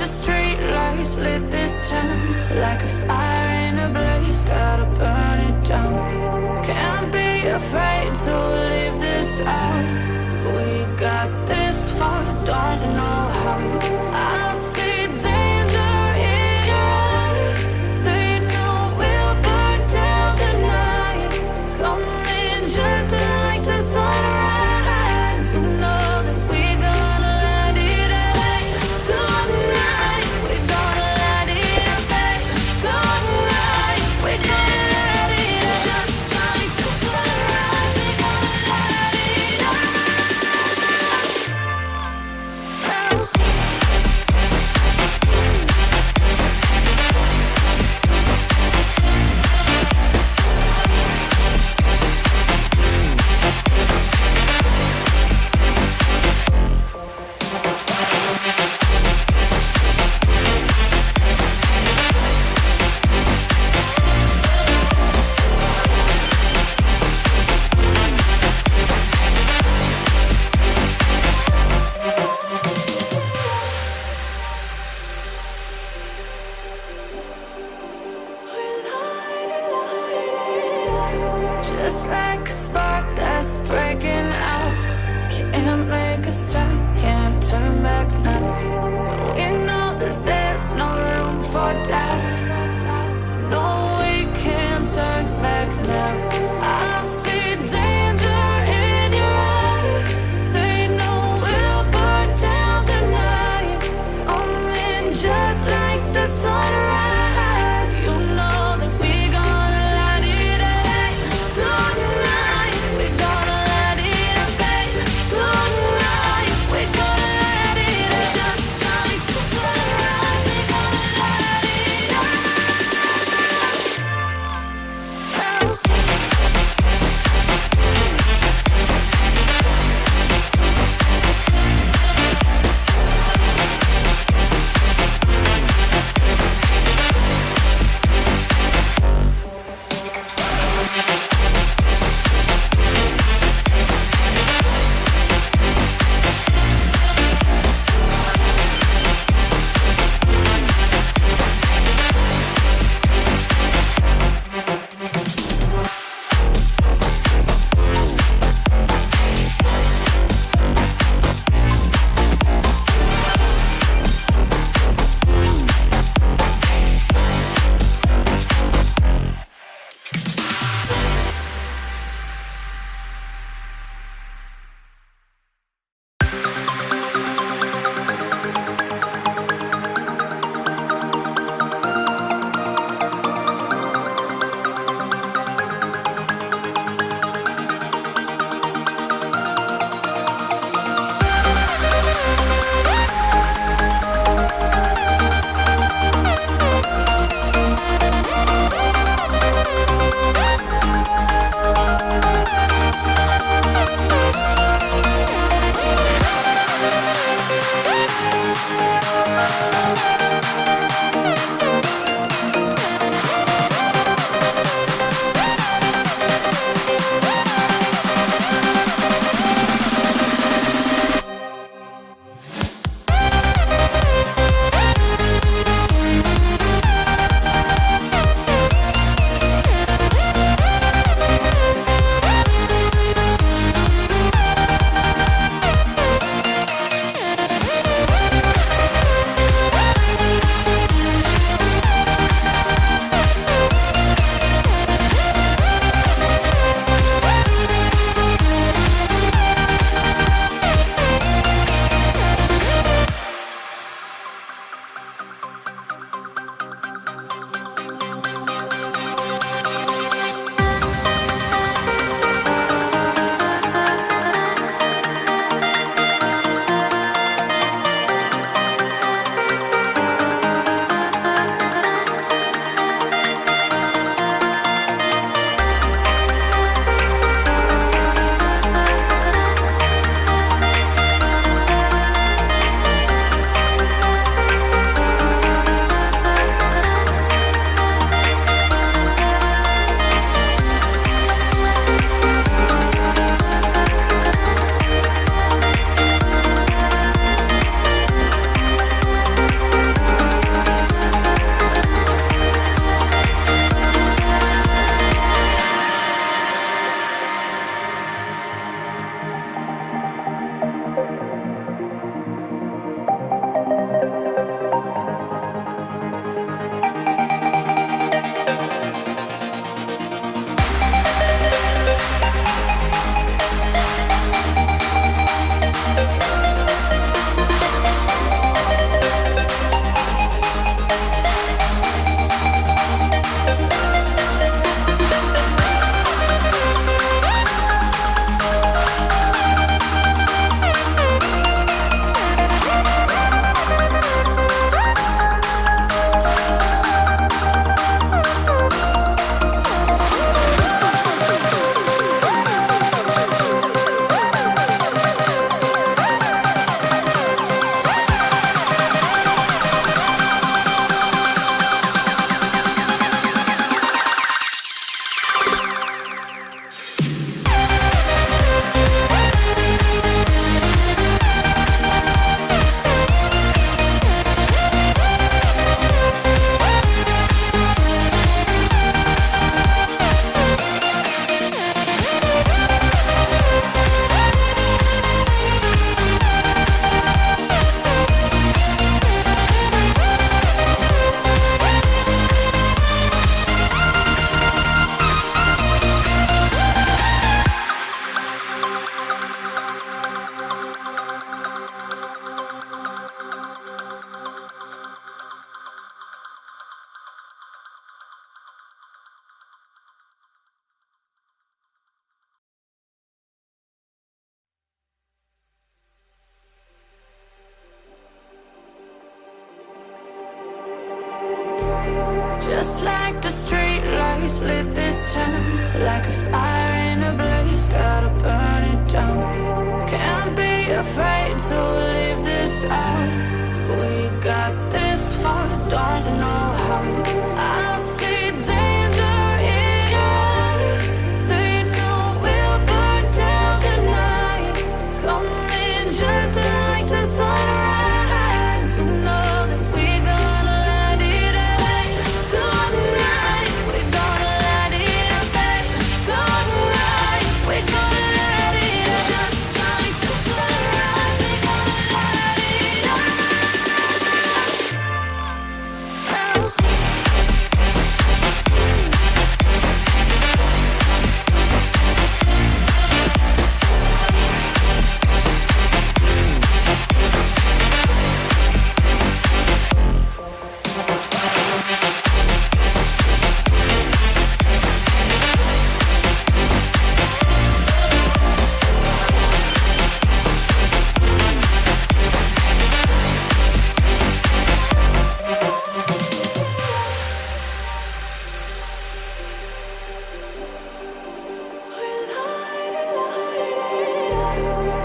of streetlights lit this town, like a fire in a blaze, gotta burn it down. Can't be afraid to leave this out. We got this far, don't know how. I see danger in your eyes. They know we'll burn down the night, coming just like the sunrise. You know that we're gonna light it up tonight. We're gonna light it up tonight. We're gonna light it up just like the sunrise. We're gonna light it up now. Just like a spark that's breaking out. Can't make a stop, can't turn back now. We know that there's no room for doubt. No, we can't turn back now. I see danger in your eyes. They know we'll burn down the night, coming just like the sunrise. You know that we're gonna light it up tonight. We're gonna light it up tonight. We're gonna light it up just like the sunrise. We're gonna light it up. Just like the street lights lit this town, like a fire in a blaze, gotta burn it down. Can't be afraid to leave this out. We got this far, don't know how. I see danger in your eyes. They know we'll burn down the night. Coming just like the sunrise. You know that we gonna light it up tonight. We gonna light it up tonight. We gonna light it up just like the sunrise. We gonna light it up.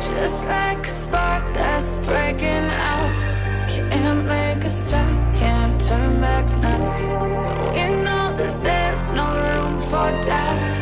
Just like a spark that's breaking out. Can't make a stop, can't turn back now. We know that there's no room for doubt.